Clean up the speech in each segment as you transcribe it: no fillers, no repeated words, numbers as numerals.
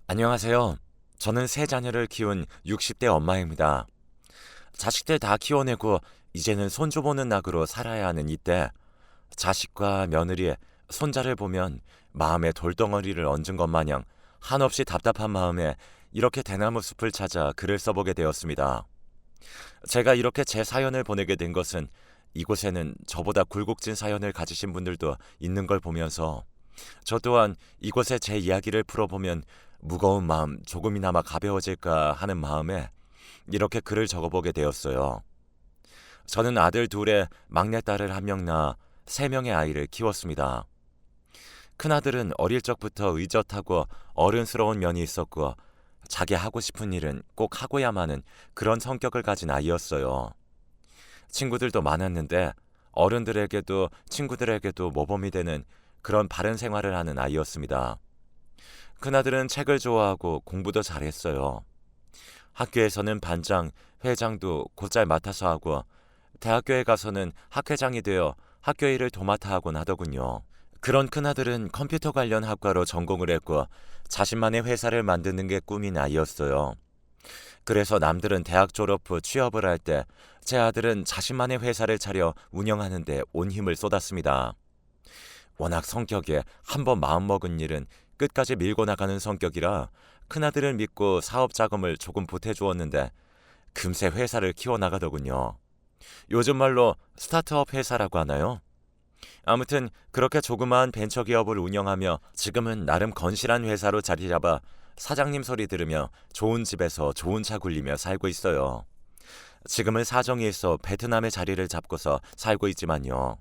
안녕하세요. 저는 세 자녀를 키운 60대 엄마입니다. 자식들 다 키워내고 이제는 손주 보는 낙으로 살아야 하는 이때 자식과 며느리, 손자를 보면 마음에 돌덩어리를 얹은 것 마냥 한없이 답답한 마음에 이렇게 대나무 숲을 찾아 글을 써보게 되었습니다. 제가 이렇게 제 사연을 보내게 된 것은 이곳에는 저보다 굴곡진 사연을 가지신 분들도 있는 걸 보면서 저 또한 이곳에 제 이야기를 풀어보면 무거운 마음 조금이나마 가벼워질까 하는 마음에 이렇게 글을 적어보게 되었어요. 저는 아들 둘에 막내딸을 한 명 낳아 세 명의 아이를 키웠습니다. 큰아들은 어릴 적부터 의젓하고 어른스러운 면이 있었고 자기 하고 싶은 일은 꼭 하고야만 하는 그런 성격을 가진 아이였어요. 친구들도 많았는데 어른들에게도 친구들에게도 모범이 되는 그런 바른 생활을 하는 아이였습니다. 큰아들은 책을 좋아하고 공부도 잘했어요. 학교에서는 반장, 회장도 곧잘 맡아서 하고 대학교에 가서는 학회장이 되어 학교 일을 도맡아 하곤 하더군요. 그런 큰아들은 컴퓨터 관련 학과로 전공을 했고 자신만의 회사를 만드는 게 꿈인 아이였어요. 그래서 남들은 대학 졸업 후 취업을 할 때 제 아들은 자신만의 회사를 차려 운영하는 데 온 힘을 쏟았습니다. 워낙 성격에 한번 마음먹은 일은 끝까지 밀고 나가는 성격이라 큰아들을 믿고 사업 자금을 조금 보태주었는데 금세 회사를 키워나가더군요. 요즘 말로 스타트업 회사라고 하나요? 아무튼 그렇게 조그마한 벤처기업을 운영하며 지금은 나름 건실한 회사로 자리 잡아 사장님 소리 들으며 좋은 집에서 좋은 차 굴리며 살고 있어요. 지금은 사정이 있어 베트남에 자리를 잡고서 살고 있지만요.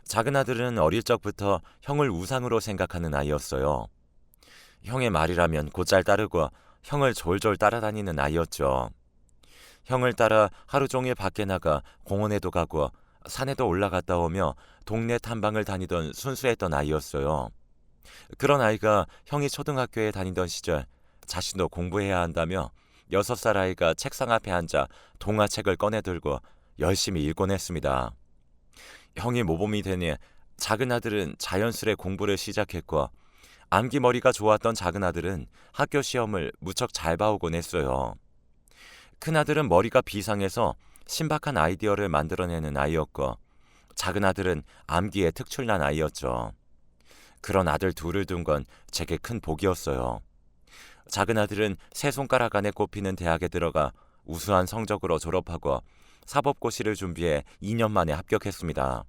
작은 아들은 어릴 적부터 형을 우상으로 생각하는 아이였어요. 형의 말이라면 곧잘 따르고 형을 졸졸 따라다니는 아이였죠. 형을 따라 하루 종일 밖에 나가 공원에도 가고 산에도 올라갔다 오며 동네 탐방을 다니던 순수했던 아이였어요. 그런 아이가 형이 초등학교에 다니던 시절 자신도 공부해야 한다며 6살 아이가 책상 앞에 앉아 동화책을 꺼내 들고 열심히 읽곤 했습니다. 형이 모범이 되니 작은 아들은 자연스레 공부를 시작했고 암기머리가 좋았던 작은 아들은 학교 시험을 무척 잘 봐오곤 했어요. 큰 아들은 머리가 비상해서 신박한 아이디어를 만들어내는 아이였고 작은 아들은 암기에 특출난 아이였죠. 그런 아들 둘을 둔 건 제게 큰 복이었어요. 작은 아들은 세 손가락 안에 꼽히는 대학에 들어가 우수한 성적으로 졸업하고 사법고시를 준비해 2년 만에 합격했습니다.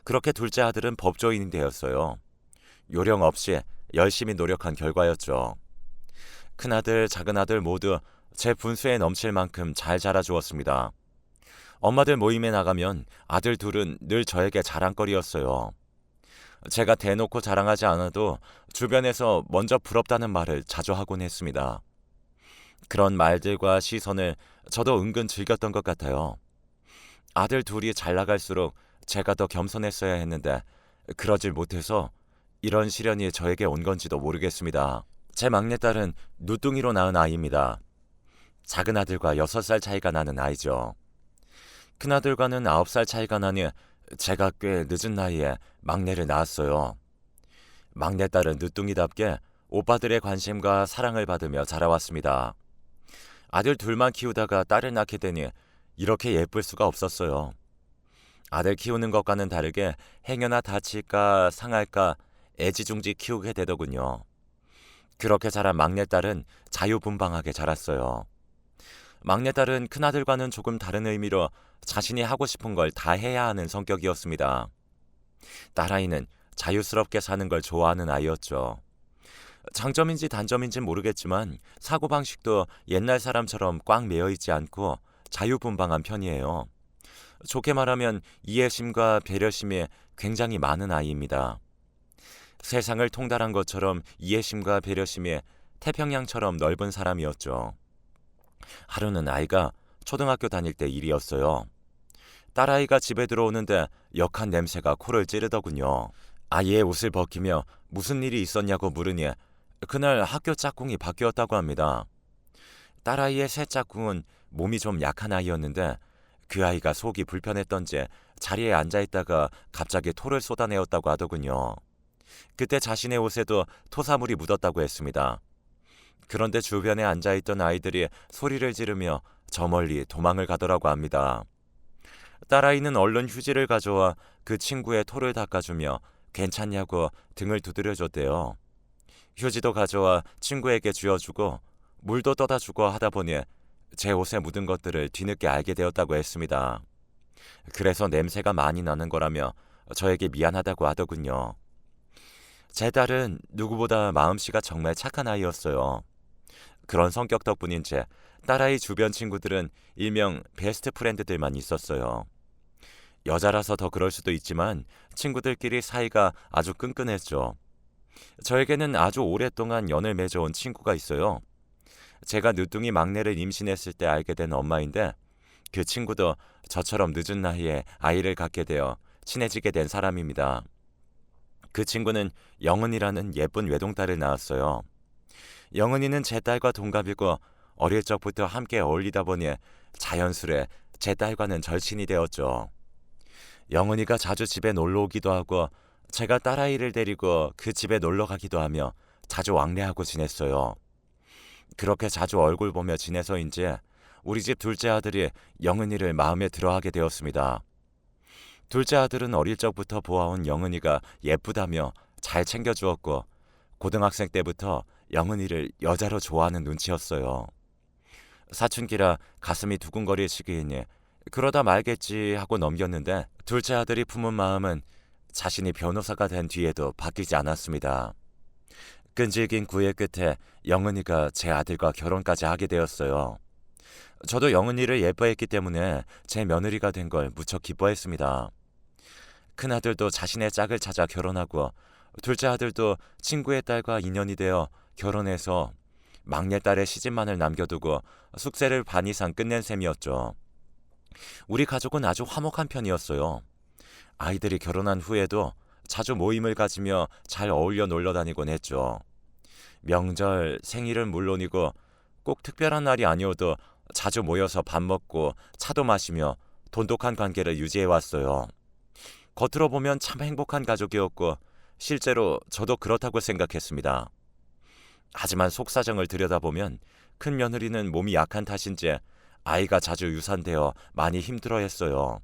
그렇게 둘째 아들은 법조인이 되었어요. 요령 없이 열심히 노력한 결과였죠. 큰아들, 작은아들 모두 제 분수에 넘칠 만큼 잘 자라주었습니다. 엄마들 모임에 나가면 아들 둘은 늘 저에게 자랑거리였어요. 제가 대놓고 자랑하지 않아도 주변에서 먼저 부럽다는 말을 자주 하곤 했습니다. 그런 말들과 시선을 저도 은근 즐겼던 것 같아요. 아들 둘이 잘 나갈수록 제가 더 겸손했어야 했는데 그러질 못해서 이런 시련이 저에게 온 건지도 모르겠습니다. 제 막내딸은 누뚱이로 낳은 아이입니다. 작은 아들과 6살 차이가 나는 아이죠. 큰아들과는 9살 차이가 나니 제가 꽤 늦은 나이에 막내를 낳았어요. 막내딸은 늦둥이답게 오빠들의 관심과 사랑을 받으며 자라왔습니다. 아들 둘만 키우다가 딸을 낳게 되니 이렇게 예쁠 수가 없었어요. 아들 키우는 것과는 다르게 행여나 다칠까 상할까 애지중지 키우게 되더군요. 그렇게 자란 막내딸은 자유분방하게 자랐어요. 막내딸은 큰아들과는 조금 다른 의미로 자신이 하고 싶은 걸 다 해야 하는 성격이었습니다. 딸아이는 자유스럽게 사는 걸 좋아하는 아이였죠. 장점인지 단점인지 모르겠지만 사고방식도 옛날 사람처럼 꽉 매여있지 않고 자유분방한 편이에요. 좋게 말하면 이해심과 배려심이 굉장히 많은 아이입니다. 세상을 통달한 것처럼 이해심과 배려심이 태평양처럼 넓은 사람이었죠. 하루는 아이가 초등학교 다닐 때 일이었어요. 딸아이가 집에 들어오는데 역한 냄새가 코를 찌르더군요. 아이의 옷을 벗기며 무슨 일이 있었냐고 물으니 그날 학교 짝꿍이 바뀌었다고 합니다. 딸아이의 새 짝꿍은 몸이 좀 약한 아이였는데 그 아이가 속이 불편했던지 자리에 앉아있다가 갑자기 토를 쏟아내었다고 하더군요. 그때 자신의 옷에도 토사물이 묻었다고 했습니다. 그런데 주변에 앉아있던 아이들이 소리를 지르며 저 멀리 도망을 가더라고 합니다. 딸아이는 얼른 휴지를 가져와 그 친구의 토를 닦아주며 괜찮냐고 등을 두드려줬대요. 휴지도 가져와 친구에게 쥐어주고 물도 떠다주고 하다 보니 제 옷에 묻은 것들을 뒤늦게 알게 되었다고 했습니다. 그래서 냄새가 많이 나는 거라며 저에게 미안하다고 하더군요. 제 딸은 누구보다 마음씨가 정말 착한 아이였어요. 그런 성격 덕분인지 딸아이 주변 친구들은 일명 베스트 프렌드들만 있었어요. 여자라서 더 그럴 수도 있지만 친구들끼리 사이가 아주 끈끈했죠. 저에게는 아주 오랫동안 연을 맺어온 친구가 있어요. 제가 늦둥이 막내를 임신했을 때 알게 된 엄마인데 그 친구도 저처럼 늦은 나이에 아이를 갖게 되어 친해지게 된 사람입니다. 그 친구는 영은이라는 예쁜 외동딸을 낳았어요. 영은이는 제 딸과 동갑이고 어릴 적부터 함께 어울리다 보니 자연스레 제 딸과는 절친이 되었죠. 영은이가 자주 집에 놀러 오기도 하고 제가 딸아이를 데리고 그 집에 놀러 가기도 하며 자주 왕래하고 지냈어요. 그렇게 자주 얼굴 보며 지내서인지 우리 집 둘째 아들이 영은이를 마음에 들어하게 되었습니다. 둘째 아들은 어릴 적부터 보아온 영은이가 예쁘다며 잘 챙겨주었고 고등학생 때부터 영은이를 여자로 좋아하는 눈치였어요. 사춘기라 가슴이 두근거릴 시기이니 그러다 말겠지 하고 넘겼는데 둘째 아들이 품은 마음은 자신이 변호사가 된 뒤에도 바뀌지 않았습니다. 끈질긴 구애 끝에 영은이가 제 아들과 결혼까지 하게 되었어요. 저도 영은이를 예뻐했기 때문에 제 며느리가 된 걸 무척 기뻐했습니다. 큰아들도 자신의 짝을 찾아 결혼하고 둘째 아들도 친구의 딸과 인연이 되어 결혼해서 막내딸의 시집만을 남겨두고 숙세를 반 이상 끝낸 셈이었죠. 우리 가족은 아주 화목한 편이었어요. 아이들이 결혼한 후에도 자주 모임을 가지며 잘 어울려 놀러 다니곤 했죠. 명절, 생일은 물론이고 꼭 특별한 날이 아니어도 자주 모여서 밥 먹고 차도 마시며 돈독한 관계를 유지해왔어요. 겉으로 보면 참 행복한 가족이었고 실제로 저도 그렇다고 생각했습니다. 하지만 속사정을 들여다보면 큰 며느리는 몸이 약한 탓인지 아이가 자주 유산되어 많이 힘들어했어요.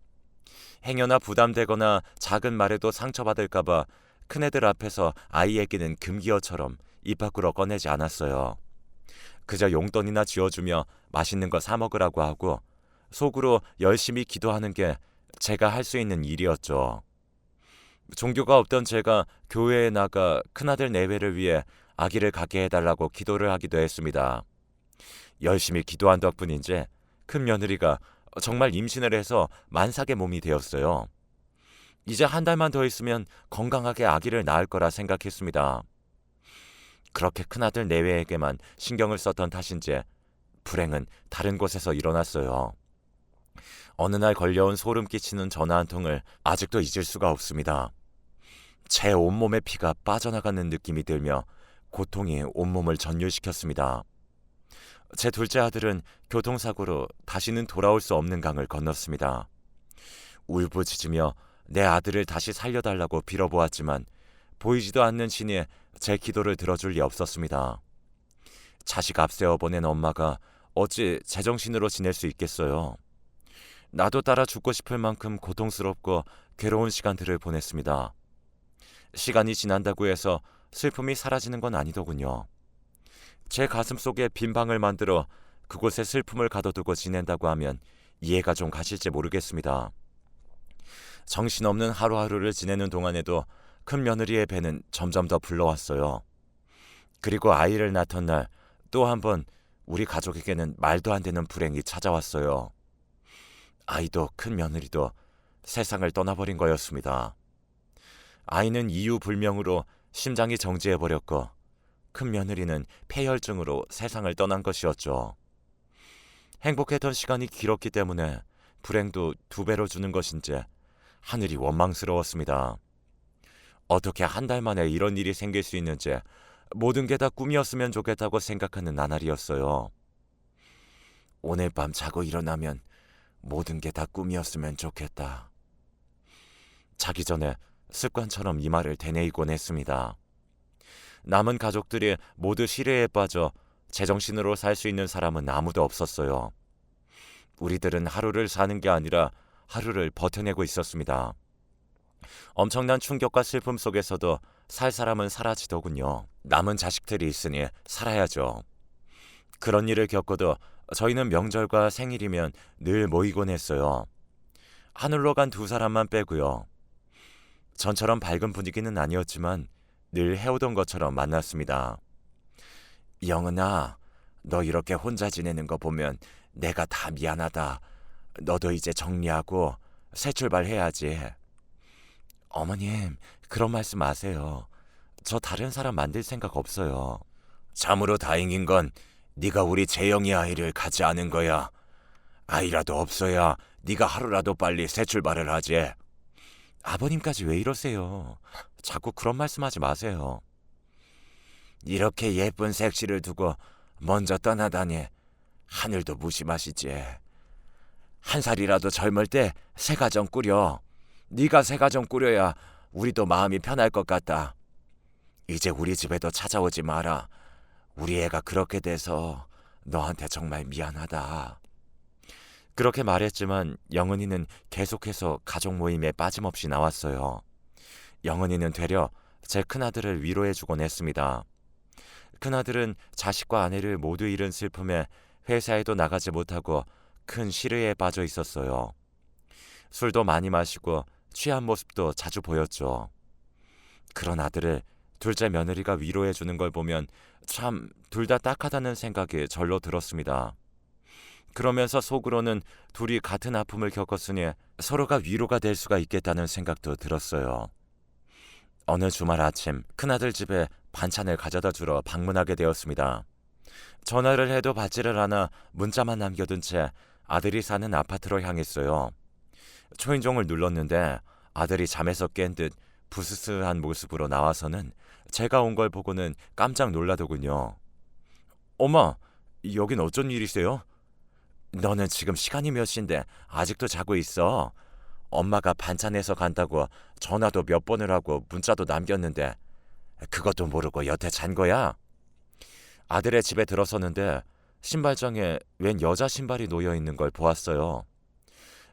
행여나 부담되거나 작은 말에도 상처받을까봐 큰애들 앞에서 아이 얘기는 금기어처럼 입 밖으로 꺼내지 않았어요. 그저 용돈이나 쥐어주며 맛있는 거 사 먹으라고 하고 속으로 열심히 기도하는 게 제가 할 수 있는 일이었죠. 종교가 없던 제가 교회에 나가 큰아들 내외를 위해 아기를 갖게 해달라고 기도를 하기도 했습니다. 열심히 기도한 덕분인지 큰 며느리가 정말 임신을 해서 만삭의 몸이 되었어요. 이제 한 달만 더 있으면 건강하게 아기를 낳을 거라 생각했습니다. 그렇게 큰아들 내외에게만 신경을 썼던 탓인지 불행은 다른 곳에서 일어났어요. 어느 날 걸려온 소름 끼치는 전화 한 통을 아직도 잊을 수가 없습니다. 제 온몸의 피가 빠져나가는 느낌이 들며 고통이 온몸을 전율시켰습니다. 제 둘째 아들은 교통사고로 다시는 돌아올 수 없는 강을 건넜습니다. 울부짖으며 내 아들을 다시 살려달라고 빌어보았지만 보이지도 않는 신이 제 기도를 들어줄 리 없었습니다. 자식 앞세워 보낸 엄마가 어찌 제정신으로 지낼 수 있겠어요. 나도 따라 죽고 싶을 만큼 고통스럽고 괴로운 시간들을 보냈습니다. 시간이 지난다고 해서 슬픔이 사라지는 건 아니더군요. 제 가슴 속에 빈 방을 만들어 그곳에 슬픔을 가둬두고 지낸다고 하면 이해가 좀 가실지 모르겠습니다. 정신없는 하루하루를 지내는 동안에도 큰 며느리의 배는 점점 더 불러왔어요. 그리고 아이를 낳던 날 또 한 번 우리 가족에게는 말도 안 되는 불행이 찾아왔어요. 아이도 큰 며느리도 세상을 떠나버린 거였습니다. 아이는 이유 불명으로 심장이 정지해버렸고 큰 며느리는 폐혈증으로 세상을 떠난 것이었죠. 행복했던 시간이 길었기 때문에 불행도 2배로 주는 것인지 하늘이 원망스러웠습니다. 어떻게 한 달 만에 이런 일이 생길 수 있는지 모든 게 다 꿈이었으면 좋겠다고 생각하는 나날이었어요. 오늘 밤 자고 일어나면 모든 게 다 꿈이었으면 좋겠다. 자기 전에 습관처럼 이 말을 되뇌이곤 했습니다. 남은 가족들이 모두 시래에 빠져 제정신으로 살 수 있는 사람은 아무도 없었어요. 우리들은 하루를 사는 게 아니라 하루를 버텨내고 있었습니다. 엄청난 충격과 슬픔 속에서도 살 사람은 사라지더군요. 남은 자식들이 있으니 살아야죠. 그런 일을 겪어도 저희는 명절과 생일이면 늘 모이곤 했어요. 하늘로 간 두 사람만 빼고요. 전처럼 밝은 분위기는 아니었지만 늘 해오던 것처럼 만났습니다. 영은아, 너 이렇게 혼자 지내는 거 보면 내가 다 미안하다. 너도 이제 정리하고 새 출발해야지. 어머님, 그런 말씀 마세요. 저 다른 사람 만들 생각 없어요. 참으로 다행인 건 네가 우리 재영이 아이를 갖지 않은 거야. 아이라도 없어야 네가 하루라도 빨리 새 출발을 하지. 아버님까지 왜 이러세요? 자꾸 그런 말씀하지 마세요. 이렇게 예쁜 색시를 두고 먼저 떠나다니 하늘도 무심하시지. 한 살이라도 젊을 때 새 가정 꾸려. 네가 새 가정 꾸려야 우리도 마음이 편할 것 같다. 이제 우리 집에도 찾아오지 마라. 우리 애가 그렇게 돼서 너한테 정말 미안하다. 그렇게 말했지만 영은이는 계속해서 가족 모임에 빠짐없이 나왔어요. 영은이는 되려 제 큰아들을 위로해주곤 했습니다. 큰아들은 자식과 아내를 모두 잃은 슬픔에 회사에도 나가지 못하고 큰 시르에 빠져 있었어요. 술도 많이 마시고 취한 모습도 자주 보였죠. 그런 아들을 둘째 며느리가 위로해주는 걸 보면 참 둘 다 딱하다는 생각이 절로 들었습니다. 그러면서 속으로는 둘이 같은 아픔을 겪었으니 서로가 위로가 될 수가 있겠다는 생각도 들었어요. 어느 주말 아침 큰아들 집에 반찬을 가져다 주러 방문하게 되었습니다. 전화를 해도 받지를 않아 문자만 남겨둔 채 아들이 사는 아파트로 향했어요. 초인종을 눌렀는데 아들이 잠에서 깬 듯 부스스한 모습으로 나와서는 제가 온 걸 보고는 깜짝 놀라더군요. 엄마, 여긴 어쩐 일이세요? 너는 지금 시간이 몇 시인데 아직도 자고 있어. 엄마가 반찬해서 간다고 전화도 몇 번을 하고 문자도 남겼는데 그것도 모르고 여태 잔 거야? 아들의 집에 들어섰는데 신발장에 웬 여자 신발이 놓여 있는 걸 보았어요.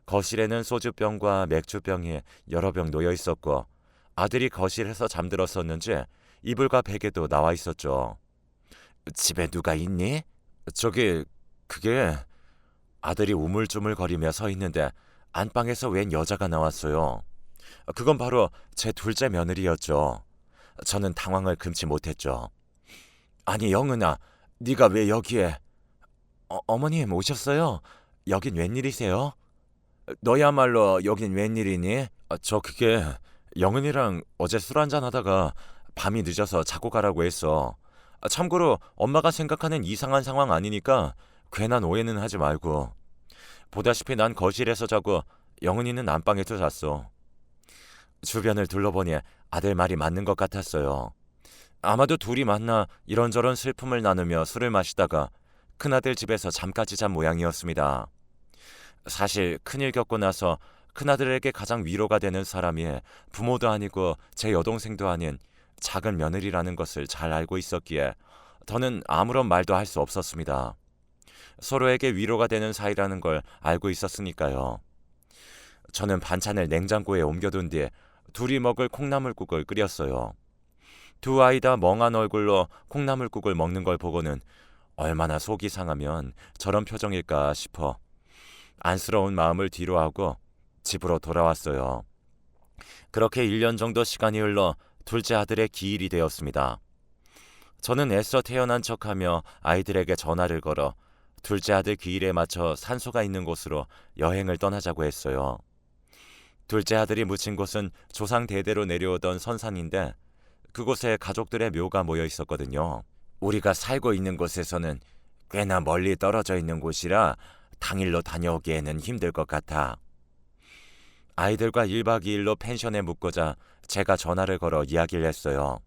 거실에는 소주병과 맥주병이 여러 병 놓여 있었고 아들이 거실에서 잠들었었는지 이불과 베개도 나와 있었죠. 집에 누가 있니? 그게 아들이 우물쭈물거리며 서 있는데 안방에서 웬 여자가 나왔어요. 그건 바로 제 둘째 며느리였죠. 저는 당황을 금치 못했죠. 아니 영은아, 네가 왜 여기에? 어머님 오셨어요? 여긴 웬일이세요? 너야말로 여긴 웬일이니? 그게 영은이랑 어제 술 한잔 하다가 밤이 늦어서 자고 가라고 했어. 참고로 엄마가 생각하는 이상한 상황 아니니까 괜한 오해는 하지 말고. 보다시피 난 거실에서 자고 영은이는 안방에서 잤어. 주변을 둘러보니 아들 말이 맞는 것 같았어요. 아마도 둘이 만나 이런저런 슬픔을 나누며 술을 마시다가 큰아들 집에서 잠까지 잔 모양이었습니다. 사실 큰일 겪고 나서 큰아들에게 가장 위로가 되는 사람이 부모도 아니고 제 여동생도 아닌 작은 며느리라는 것을 잘 알고 있었기에 저는 아무런 말도 할 수 없었습니다. 서로에게 위로가 되는 사이라는 걸 알고 있었으니까요. 저는 반찬을 냉장고에 옮겨둔 뒤 둘이 먹을 콩나물국을 끓였어요. 두 아이 다 멍한 얼굴로 콩나물국을 먹는 걸 보고는 얼마나 속이 상하면 저런 표정일까 싶어 안쓰러운 마음을 뒤로하고 집으로 돌아왔어요. 그렇게 1년 정도 시간이 흘러 둘째 아들의 기일이 되었습니다. 저는 애써 태어난 척하며 아이들에게 전화를 걸어 둘째 아들 기일에 맞춰 산소가 있는 곳으로 여행을 떠나자고 했어요. 둘째 아들이 묻힌 곳은 조상 대대로 내려오던 선산인데 그곳에 가족들의 묘가 모여 있었거든요. 우리가 살고 있는 곳에서는 꽤나 멀리 떨어져 있는 곳이라 당일로 다녀오기에는 힘들 것 같아. 아이들과 1박 2일로 펜션에 묵고자 제가 전화를 걸어 이야기를 했어요.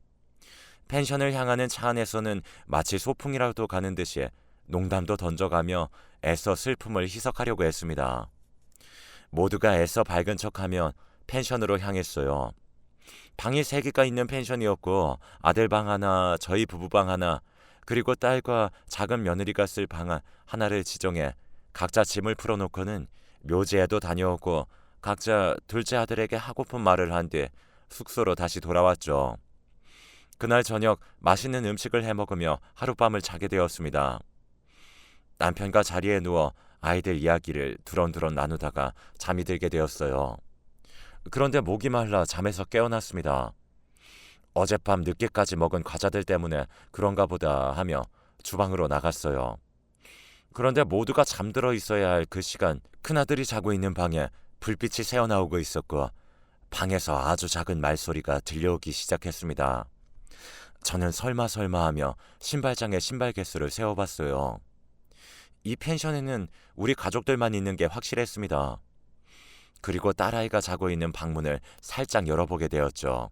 펜션을 향하는 차 안에서는 마치 소풍이라도 가는 듯이 농담도 던져가며 애써 슬픔을 희석하려고 했습니다. 모두가 애써 밝은 척하며 펜션으로 향했어요. 방이 3개가 있는 펜션이었고 아들 방 하나, 저희 부부 방 하나, 그리고 딸과 작은 며느리가 쓸 방 하나를 지정해 각자 짐을 풀어놓고는 묘지에도 다녀오고 각자 둘째 아들에게 하고픈 말을 한 뒤 숙소로 다시 돌아왔죠. 그날 저녁 맛있는 음식을 해먹으며 하룻밤을 자게 되었습니다. 남편과 자리에 누워 아이들 이야기를 두런두런 나누다가 잠이 들게 되었어요. 그런데 목이 말라 잠에서 깨어났습니다. 어젯밤 늦게까지 먹은 과자들 때문에 그런가 보다 하며 주방으로 나갔어요. 그런데 모두가 잠들어 있어야 할 그 시간, 큰아들이 자고 있는 방에 불빛이 새어나오고 있었고 방에서 아주 작은 말소리가 들려오기 시작했습니다. 저는 설마 하며 신발장에 신발 개수를 세어봤어요. 이 펜션에는 우리 가족들만 있는 게 확실했습니다. 그리고 딸아이가 자고 있는 방문을 살짝 열어보게 되었죠.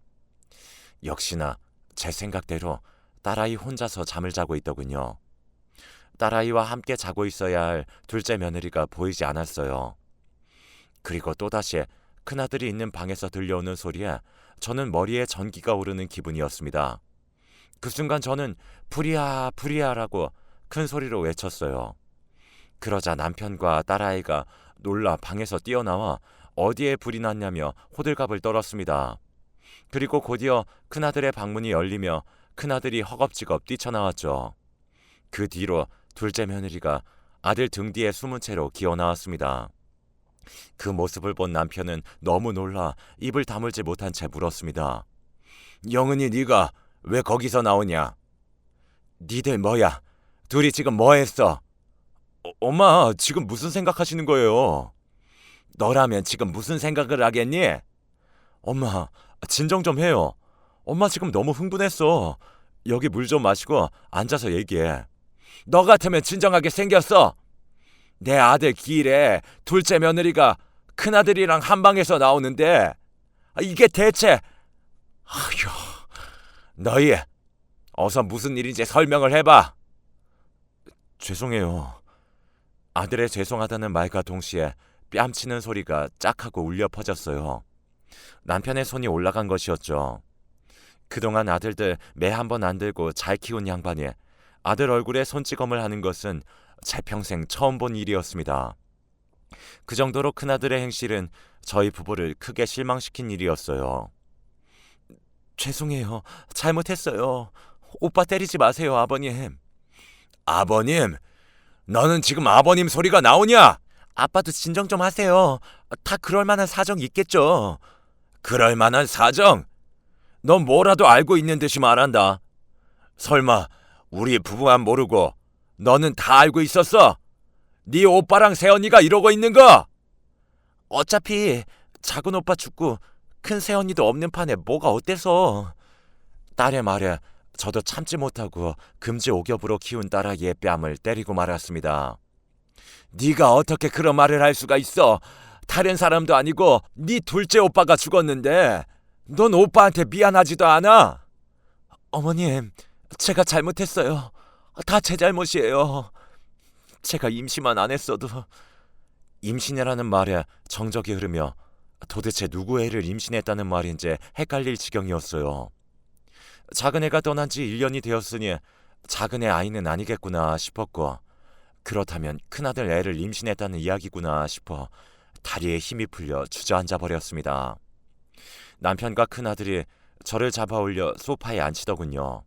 역시나 제 생각대로 딸아이 혼자서 잠을 자고 있더군요. 딸아이와 함께 자고 있어야 할 둘째 며느리가 보이지 않았어요. 그리고 또다시 큰아들이 있는 방에서 들려오는 소리에 저는 머리에 전기가 오르는 기분이었습니다. 그 순간 저는 불이야 불이야라고 큰 소리로 외쳤어요. 그러자 남편과 딸아이가 놀라 방에서 뛰어나와 어디에 불이 났냐며 호들갑을 떨었습니다. 그리고 곧이어 큰아들의 방문이 열리며 큰아들이 허겁지겁 뛰쳐나왔죠. 그 뒤로 둘째 며느리가 아들 등 뒤에 숨은 채로 기어나왔습니다. 그 모습을 본 남편은 너무 놀라 입을 다물지 못한 채 물었습니다. 영은이 네가 왜 거기서 나오냐? 니들 뭐야? 둘이 지금 뭐 했어? 엄마 지금 무슨 생각하시는 거예요? 너라면 지금 무슨 생각을 하겠니? 엄마 진정 좀 해요. 엄마 지금 너무 흥분했어. 여기 물 좀 마시고 앉아서 얘기해. 너 같으면 진정하게 생겼어. 내 아들 길에 둘째 며느리가 큰아들이랑 한 방에서 나오는데 이게 대체 아휴 너희 어서 무슨 일인지 설명을 해봐. 죄송해요. 아들의 죄송하다는 말과 동시에 뺨치는 소리가 짝하고 울려 퍼졌어요. 남편의 손이 올라간 것이었죠. 그동안 아들들 매 한 번 안 들고 잘 키운 양반이 아들 얼굴에 손찌검을 하는 것은 제 평생 처음 본 일이었습니다. 그 정도로 큰아들의 행실은 저희 부부를 크게 실망시킨 일이었어요. 죄송해요. 잘못했어요. 오빠 때리지 마세요, 아버님. 아버님? 너는 지금 아버님 소리가 나오냐? 아빠도 진정 좀 하세요. 다 그럴 만한 사정이 있겠죠. 그럴 만한 사정? 넌 뭐라도 알고 있는 듯이 말한다. 설마 우리 부부만 모르고 너는 다 알고 있었어? 네 오빠랑 새언니가 이러고 있는 거? 어차피 작은 오빠 죽고 큰 새언니도 없는 판에 뭐가 어때서? 딸의 말에 저도 참지 못하고 금지옥엽으로 키운 딸아이의 뺨을 때리고 말았습니다. 네가 어떻게 그런 말을 할 수가 있어? 다른 사람도 아니고 네 둘째 오빠가 죽었는데 넌 오빠한테 미안하지도 않아? 어머님, 제가 잘못했어요. 다 제 잘못이에요. 제가 임신만 안 했어도. 임신이라는 말에 정적이 흐르며 도대체 누구 애를 임신했다는 말인지 헷갈릴 지경이었어요. 작은 애가 떠난 지 1년이 되었으니 작은 애 아이는 아니겠구나 싶었고, 그렇다면 큰아들 애를 임신했다는 이야기구나 싶어 다리에 힘이 풀려 주저앉아 버렸습니다. 남편과 큰아들이 저를 잡아 올려 소파에 앉히더군요.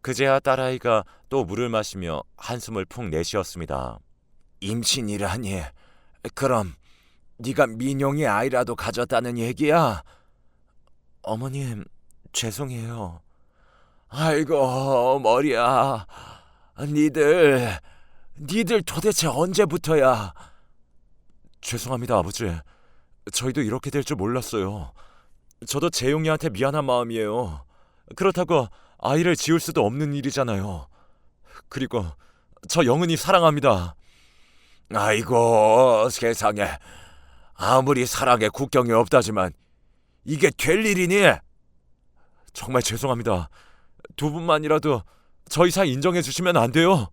그제야 딸아이가 또 물을 마시며 한숨을 푹 내쉬었습니다. 임신이라니, 그럼 네가 민용이 아이라도 가졌다는 얘기야? 어머님, 죄송해요. 아이고 머리야. 니들 도대체 언제부터야? 죄송합니다 아버지. 저희도 이렇게 될 줄 몰랐어요. 저도 재용이한테 미안한 마음이에요. 그렇다고 아이를 지울 수도 없는 일이잖아요. 그리고 저 영은이 사랑합니다. 아이고 세상에, 아무리 사랑에 국경이 없다지만 이게 될 일이니? 정말 죄송합니다. 두 분만이라도 저희 사이 인정해 주시면 안 돼요?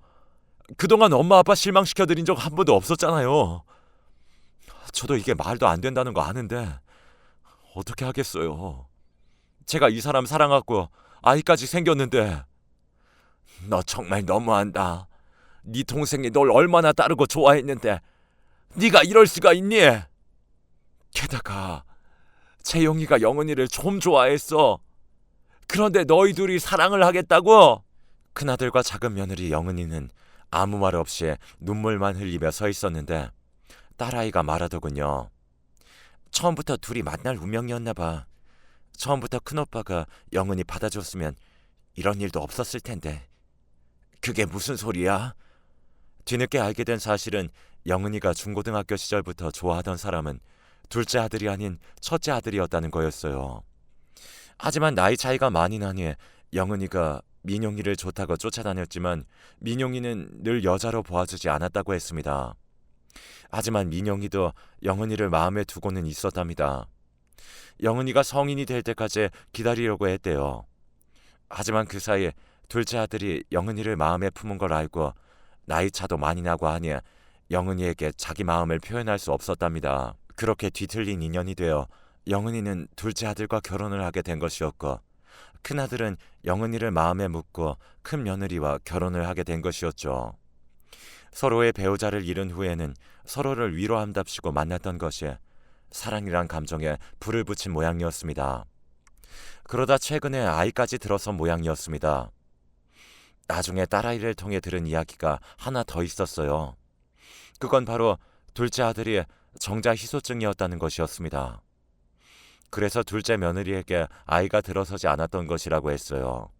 그동안 엄마 아빠 실망시켜드린 적 한 번도 없었잖아요. 저도 이게 말도 안 된다는 거 아는데 어떻게 하겠어요. 제가 이 사람 사랑하고 아이까지 생겼는데 너 정말 너무한다. 네 동생이 널 얼마나 따르고 좋아했는데 네가 이럴 수가 있니? 게다가 재영이가 영은이를 좀 좋아했어. 그런데 너희 둘이 사랑을 하겠다고? 큰아들과 작은 며느리 영은이는 아무 말 없이 눈물만 흘리며 서 있었는데 딸아이가 말하더군요. 처음부터 둘이 만날 운명이었나 봐. 처음부터 큰오빠가 영은이 받아줬으면 이런 일도 없었을 텐데. 그게 무슨 소리야? 뒤늦게 알게 된 사실은 영은이가 중고등학교 시절부터 좋아하던 사람은 둘째 아들이 아닌 첫째 아들이었다는 거였어요. 하지만 나이 차이가 많이 나니 영은이가 민용이를 좋다고 쫓아다녔지만 민용이는 늘 여자로 보아주지 않았다고 했습니다. 하지만 민용이도 영은이를 마음에 두고는 있었답니다. 영은이가 성인이 될 때까지 기다리려고 했대요. 하지만 그 사이에 둘째 아들이 영은이를 마음에 품은 걸 알고 나이 차도 많이 나고 하니 영은이에게 자기 마음을 표현할 수 없었답니다. 그렇게 뒤틀린 인연이 되어 영은이는 둘째 아들과 결혼을 하게 된 것이었고 큰아들은 영은이를 마음에 묻고 큰 며느리와 결혼을 하게 된 것이었죠. 서로의 배우자를 잃은 후에는 서로를 위로한답시고 만났던 것이 사랑이란 감정에 불을 붙인 모양이었습니다. 그러다 최근에 아이까지 들어선 모양이었습니다. 나중에 딸아이를 통해 들은 이야기가 하나 더 있었어요. 그건 바로 둘째 아들이 정자 희소증이었다는 것이었습니다. 그래서 둘째 며느리에게 아이가 들어서지 않았던 것이라고 했어요.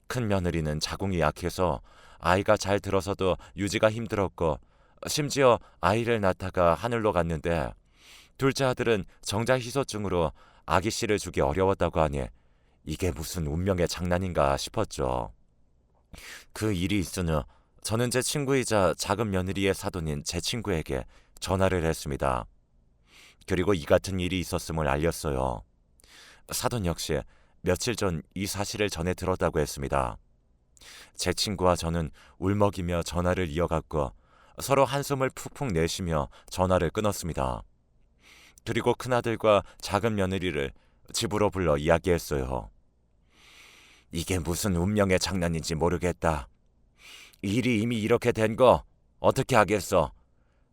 큰 며느리는 자궁이 약해서 아이가 잘 들어서도 유지가 힘들었고 심지어 아이를 낳다가 하늘로 갔는데 둘째 아들은 정자 희소증으로 아기 씨를 주기 어려웠다고 하니 이게 무슨 운명의 장난인가 싶었죠. 그 일이 있은 후 저는 제 친구이자 작은 며느리의 사돈인 제 친구에게 전화를 했습니다. 그리고 이 같은 일이 있었음을 알렸어요. 사돈 역시 며칠 전 이 사실을 전해 들었다고 했습니다. 제 친구와 저는 울먹이며 전화를 이어갔고 서로 한숨을 푹푹 내쉬며 전화를 끊었습니다. 그리고 큰아들과 작은 며느리를 집으로 불러 이야기했어요. 이게 무슨 운명의 장난인지 모르겠다. 일이 이미 이렇게 된 거 어떻게 하겠어.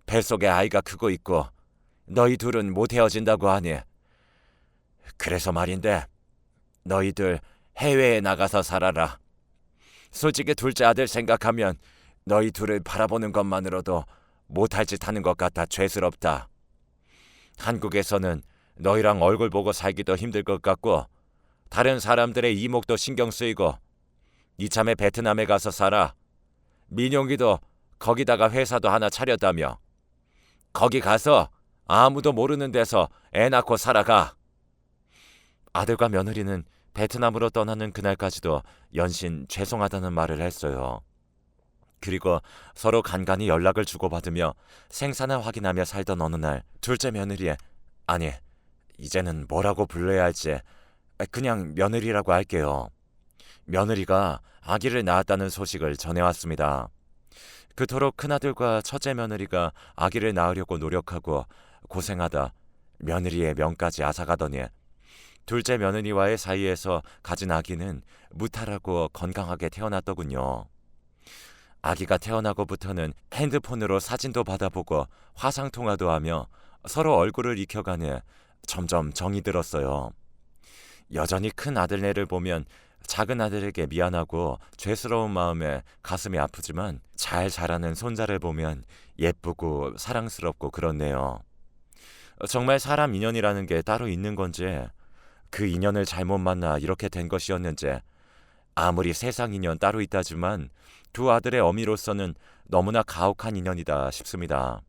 뱃속에 아이가 크고 있고 너희 둘은 못 헤어진다고 하니. 그래서 말인데 너희들 해외에 나가서 살아라. 솔직히 둘째 아들 생각하면 너희 둘을 바라보는 것만으로도 못할 짓 하는 것 같아 죄스럽다. 한국에서는 너희랑 얼굴 보고 살기도 힘들 것 같고 다른 사람들의 이목도 신경 쓰이고 이참에 베트남에 가서 살아. 민용이도 거기다가 회사도 하나 차렸다며. 거기 가서 아무도 모르는 데서 애 낳고 살아가. 아들과 며느리는 베트남으로 떠나는 그날까지도 연신 죄송하다는 말을 했어요. 그리고 서로 간간히 연락을 주고받으며 생사를 확인하며 살던 어느 날 둘째 며느리의 아니 이제는 뭐라고 불러야 할지 그냥 며느리라고 할게요. 며느리가 아기를 낳았다는 소식을 전해왔습니다. 그토록 큰아들과 첫째 며느리가 아기를 낳으려고 노력하고 고생하다 며느리의 명까지 앗아가더니 둘째 며느리와의 사이에서 가진 아기는 무탈하고 건강하게 태어났더군요. 아기가 태어나고부터는 핸드폰으로 사진도 받아보고 화상통화도 하며 서로 얼굴을 익혀가니 점점 정이 들었어요. 여전히 큰 아들네를 보면 작은 아들에게 미안하고 죄스러운 마음에 가슴이 아프지만 잘 자라는 손자를 보면 예쁘고 사랑스럽고 그렇네요. 정말 사람 인연이라는 게 따로 있는 건지 그 인연을 잘못 만나 이렇게 된 것이었는지 아무리 세상 인연 따로 있다지만 두 아들의 어미로서는 너무나 가혹한 인연이다 싶습니다.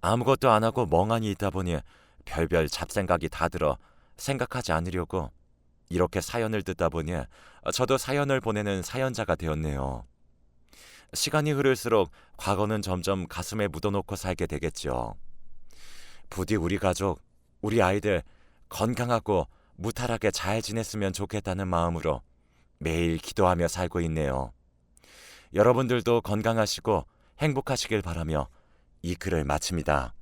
아무것도 안 하고 멍하니 있다 보니 별별 잡생각이 다 들어 생각하지 않으려고 이렇게 사연을 듣다 보니 저도 사연을 보내는 사연자가 되었네요. 시간이 흐를수록 과거는 점점 가슴에 묻어놓고 살게 되겠죠. 부디 우리 가족, 우리 아이들 건강하고 무탈하게 잘 지냈으면 좋겠다는 마음으로 매일 기도하며 살고 있네요. 여러분들도 건강하시고 행복하시길 바라며 이 글을 마칩니다.